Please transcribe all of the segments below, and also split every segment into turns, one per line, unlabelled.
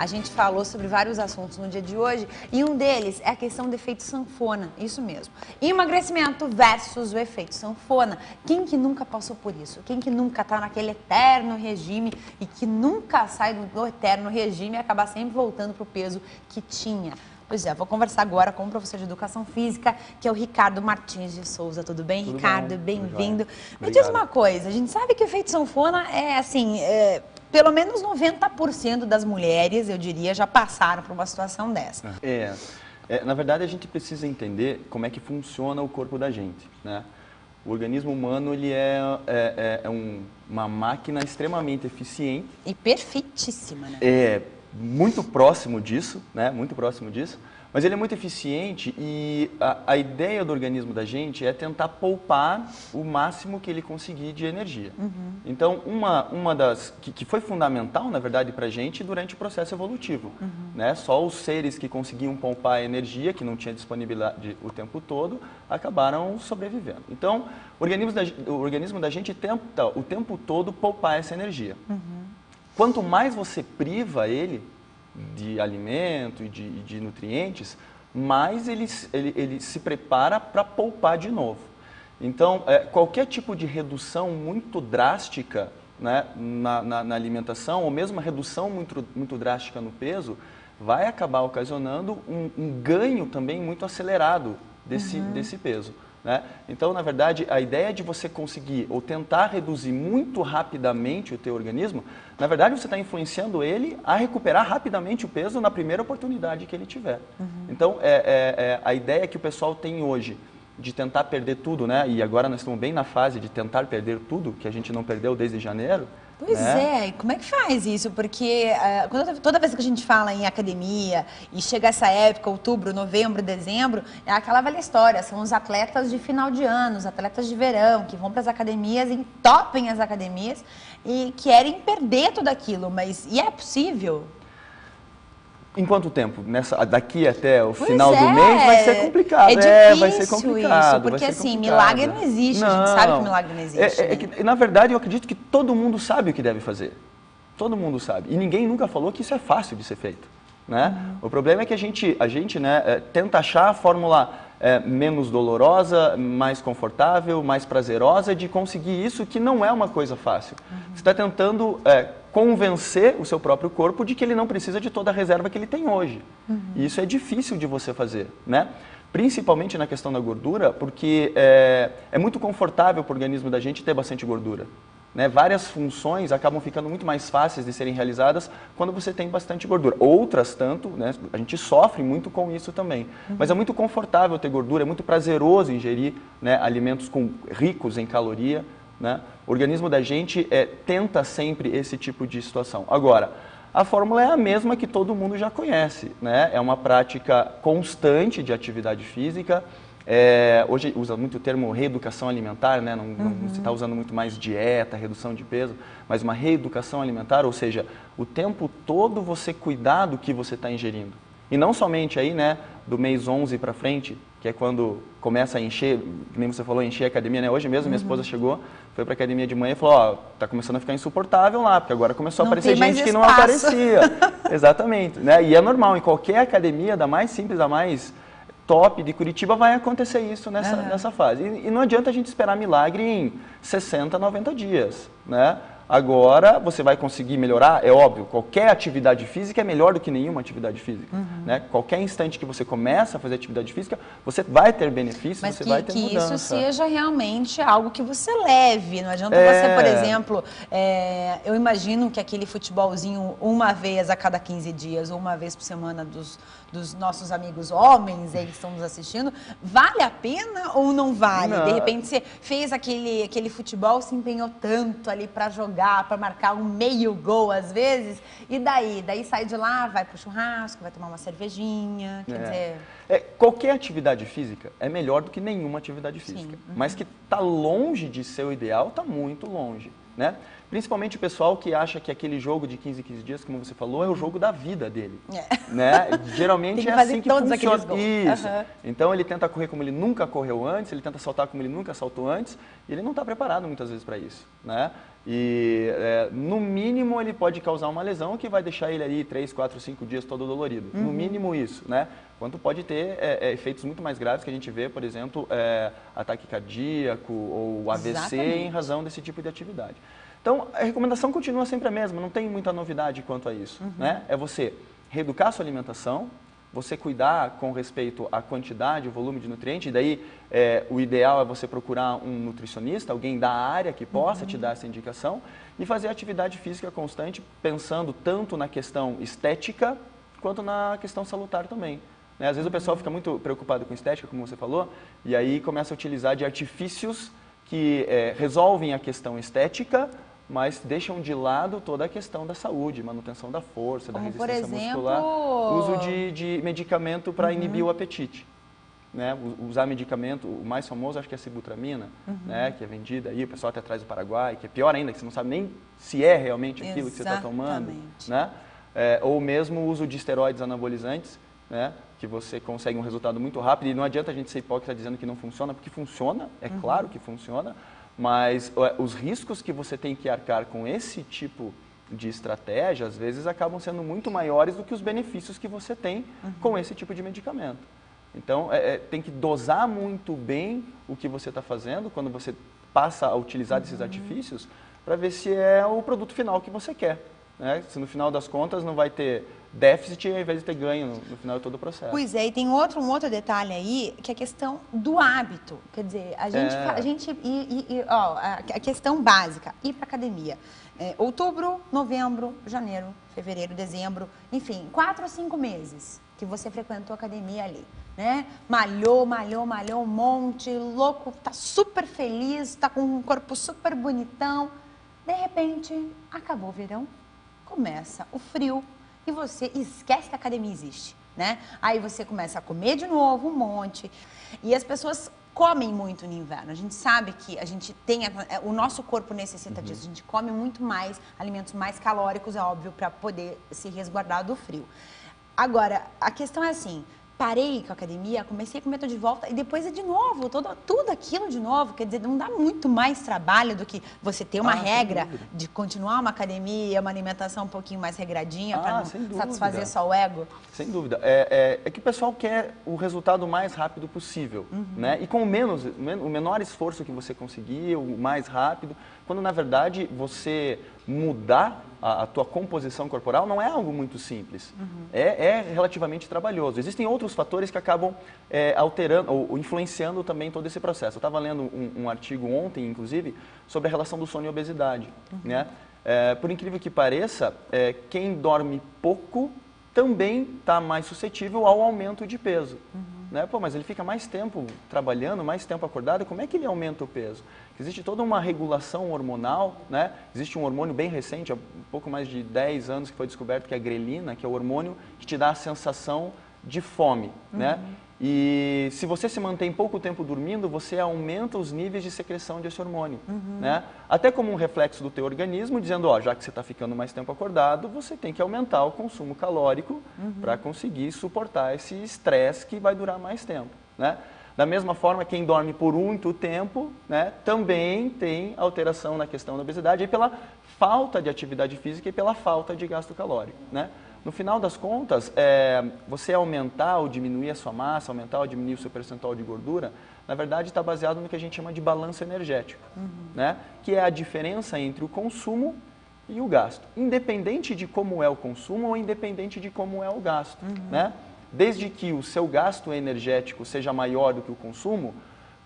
A gente falou sobre vários assuntos no dia de hoje e um deles é a questão do efeito sanfona, isso mesmo. Emagrecimento versus o efeito sanfona. Quem que nunca passou por isso? Quem que nunca está naquele eterno regime e que nunca sai do eterno regime e acaba sempre voltando para o peso que tinha? Pois é, vou conversar agora com o professor de Educação Física, que é o Ricardo Martins de Souza. Tudo bem,
Tudo
Ricardo?
bem,
Bem-vindo. Me
Obrigado.
diz uma coisa, a gente sabe que o efeito sanfona é assim, pelo menos 90% das mulheres, eu diria, já passaram por uma situação dessa.
Na verdade, a gente precisa entender como é que funciona o corpo da gente, né? O organismo humano ele uma máquina extremamente eficiente.
E perfeitíssima, né?
Muito próximo disso, né? Muito próximo disso. Mas ele é muito eficiente e a ideia do organismo da gente é tentar poupar o máximo que ele conseguir de energia. Uhum. Então, uma das que foi fundamental, na verdade, para a gente durante o processo evolutivo. Uhum. Né? Só os seres que conseguiam poupar a energia, que não tinha disponibilidade o tempo todo, acabaram sobrevivendo. Então, o organismo da gente tenta o tempo todo poupar essa energia. Uhum. Quanto mais você priva ele de alimento e de nutrientes, mais ele se prepara para poupar de novo. Então, qualquer tipo de redução muito drástica, né, na alimentação, ou mesmo uma redução muito drástica no peso, vai acabar ocasionando um ganho também muito acelerado desse peso. Né? Então, na verdade, a ideia de você conseguir ou tentar reduzir muito rapidamente o teu organismo, na verdade, você está influenciando ele a recuperar rapidamente o peso na primeira oportunidade que ele tiver. Uhum. Então, a ideia que o pessoal tem hoje de tentar perder tudo, né? E agora nós estamos bem na fase de tentar perder tudo, que a gente não perdeu desde janeiro.
Pois é, e como é que faz isso? Porque toda vez que a gente fala em academia e chega essa época, outubro, novembro, dezembro, é aquela velha história, são os atletas de final de ano, os atletas de verão, que vão para as academias, entopem as academias e querem perder tudo aquilo, mas e é possível?
Em quanto tempo? Daqui até o final do mês vai ser complicado.
Vai ser complicado. Isso, porque assim, milagre não existe, a gente sabe que milagre não existe.
Na verdade, eu acredito que todo mundo sabe o que deve fazer. Todo mundo sabe. E ninguém nunca falou que isso é fácil de ser feito. Né? O problema é que a gente tenta achar a fórmula menos dolorosa, mais confortável, mais prazerosa de conseguir isso, que não é uma coisa fácil. Você está tentando convencer o seu próprio corpo de que ele não precisa de toda a reserva que ele tem hoje. E isso é difícil de você fazer, né? Principalmente na questão da gordura, porque é muito confortável para o organismo da gente ter bastante gordura. Né? Várias funções acabam ficando muito mais fáceis de serem realizadas quando você tem bastante gordura. Outras tanto, né? A gente sofre muito com isso também. Mas é muito confortável ter gordura, é muito prazeroso ingerir, né, alimentos ricos em caloria. Né? O organismo da gente tenta sempre esse tipo de situação. Agora, a fórmula é a mesma que todo mundo já conhece. Né? É uma prática constante de atividade física. Hoje usa muito o termo reeducação alimentar, né? Não se está usando muito mais dieta, redução de peso, mas uma reeducação alimentar, ou seja, o tempo todo você cuidar do que você está ingerindo. E não somente aí, né, do mês 11 para frente, que é quando começa a encher, nem você falou, encher a academia, né? Hoje mesmo minha esposa chegou, foi para a academia de manhã e falou, tá começando a ficar insuportável lá, porque agora começou a aparecer gente que não aparecia. Exatamente, né? E é normal, em qualquer academia, da mais simples, da mais top de Curitiba, vai acontecer isso nessa fase. E não adianta a gente esperar milagre em 60, 90 dias, né? Agora, você vai conseguir melhorar, é óbvio, qualquer atividade física é melhor do que nenhuma atividade física. Né? Qualquer instante que você começa a fazer atividade física, você vai ter benefícios, você vai ter mudança.
Mas que isso seja realmente algo que você leve, não adianta você, por exemplo, eu imagino que aquele futebolzinho uma vez a cada 15 dias ou uma vez por semana dos nossos amigos homens aí que estão nos assistindo, vale a pena ou não vale? Não. De repente você fez aquele futebol, se empenhou tanto ali para jogar, para marcar um meio gol às vezes, e daí? Daí sai de lá, vai pro churrasco, vai tomar uma cervejinha, quer dizer...
Qualquer atividade física é melhor do que nenhuma atividade física,
Sim.
mas que está longe de ser o ideal, está muito longe. né? Principalmente o pessoal que acha que aquele jogo de 15 em 15 dias, como você falou, é o jogo da vida dele. Né? Geralmente é assim que funciona. Isso. Então ele tenta correr como ele nunca correu antes, ele tenta saltar como ele nunca saltou antes, e ele não está preparado muitas vezes para isso, né? E no mínimo ele pode causar uma lesão que vai deixar ele ali 3, 4, 5 dias todo dolorido. No mínimo isso, né? Quanto pode ter efeitos muito mais graves que a gente vê, por exemplo, ataque cardíaco ou AVC. Exatamente. Em razão desse tipo de atividade. Então, a recomendação continua sempre a mesma, não tem muita novidade quanto a isso, né? É você reeducar a sua alimentação, você cuidar com respeito à quantidade, o volume de nutrientes, e daí o ideal é você procurar um nutricionista, alguém da área que possa te dar essa indicação, e fazer atividade física constante, pensando tanto na questão estética, quanto na questão salutar também. Né? Às vezes o pessoal fica muito preocupado com estética, como você falou, e aí começa a utilizar de artifícios que resolvem a questão estética, mas deixam de lado toda a questão da saúde, manutenção da força, da resistência muscular, uso de medicamento para inibir o apetite. Né? Usar medicamento, o mais famoso acho que é a sibutramina, né? Que é vendida aí, o pessoal até traz do Paraguai, que é pior ainda, que você não sabe nem se é realmente aquilo que você está tomando. Né? Ou mesmo o uso de esteroides anabolizantes, né? Que você consegue um resultado muito rápido, e não adianta a gente ser hipócrita dizendo que não funciona, porque funciona, é claro que funciona, mas os riscos que você tem que arcar com esse tipo de estratégia, às vezes, acabam sendo muito maiores do que os benefícios que você tem com esse tipo de medicamento. Então, tem que dosar muito bem o que você está fazendo quando você passa a utilizar desses artifícios, para ver se é o produto final que você quer. Né? Se no final das contas não vai ter déficit ao invés de ter ganho no final de todo o processo.
Pois é, e tem um outro detalhe aí, que é a questão do hábito. Quer dizer, a questão básica, ir para academia. Outubro, novembro, janeiro, fevereiro, dezembro, enfim, 4 ou 5 meses que você frequentou a academia ali. Né? Malhou um monte, louco, tá super feliz, tá com um corpo super bonitão. De repente, acabou o verão, começa o frio e você esquece que a academia existe, né? Aí você começa a comer de novo um monte e as pessoas comem muito no inverno. A gente sabe que a gente tem, o nosso corpo necessita disso, a gente come muito mais, alimentos mais calóricos, é óbvio, para poder se resguardar do frio. Agora, a questão é assim, parei com a academia, comecei a comer tudo de volta e depois é de novo, tudo aquilo de novo. Quer dizer, não dá muito mais trabalho do que você ter uma regra de continuar uma academia, uma alimentação um pouquinho mais regradinha para não satisfazer só o ego?
Sem dúvida. É que o pessoal quer o resultado mais rápido possível, né? E com o menor esforço que você conseguir, o mais rápido, quando na verdade você mudar a tua composição corporal não é algo muito simples, é relativamente trabalhoso. Existem outros fatores que acabam alterando ou influenciando também todo esse processo. Eu estava lendo um artigo ontem, inclusive, sobre a relação do sono e obesidade. Né? Por incrível que pareça, quem dorme pouco também está mais suscetível ao aumento de peso. Né? Pô, mas ele fica mais tempo trabalhando, mais tempo acordado, como é que ele aumenta o peso? Existe toda uma regulação hormonal, né? Existe um hormônio bem recente, há um pouco mais de 10 anos que foi descoberto, que é a grelina, que é o hormônio que te dá a sensação de fome, né? E se você se mantém pouco tempo dormindo, você aumenta os níveis de secreção desse hormônio, né? Até como um reflexo do teu organismo, dizendo, ó, já que você está ficando mais tempo acordado, você tem que aumentar o consumo calórico para conseguir suportar esse estresse que vai durar mais tempo, né? Da mesma forma, quem dorme por muito tempo, né, também tem alteração na questão da obesidade, e pela falta de atividade física e pela falta de gasto calórico, né? No final das contas, você aumentar ou diminuir a sua massa, aumentar ou diminuir o seu percentual de gordura, na verdade está baseado no que a gente chama de balanço energético, né? Que é a diferença entre o consumo e o gasto, independente de como é o consumo ou independente de como é o gasto, né? Desde que o seu gasto energético seja maior do que o consumo,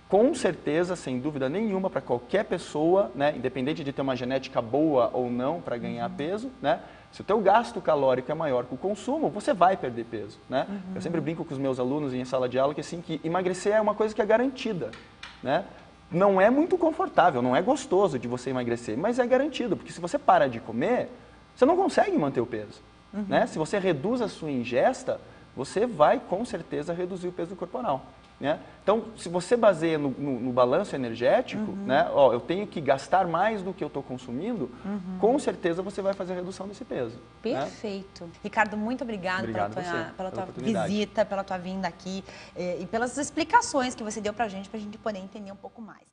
com certeza, sem dúvida nenhuma, para qualquer pessoa, né, independente de ter uma genética boa ou não para ganhar peso, né, se o teu gasto calórico é maior que o consumo, você vai perder peso. Né? Eu sempre brinco com os meus alunos em sala de aula que, assim, que emagrecer é uma coisa que é garantida. Né? Não é muito confortável, não é gostoso de você emagrecer, mas é garantido, porque se você para de comer, você não consegue manter o peso. Né? Se você reduz a sua ingesta, você vai, com certeza, reduzir o peso corporal. né? Então, se você baseia no balanço energético, né? Ó, eu tenho que gastar mais do que eu estou consumindo, com certeza você vai fazer a redução desse peso.
Perfeito. Né? Ricardo, muito obrigado pela tua visita, pela tua vinda aqui e pelas explicações que você deu para a gente poder entender um pouco mais.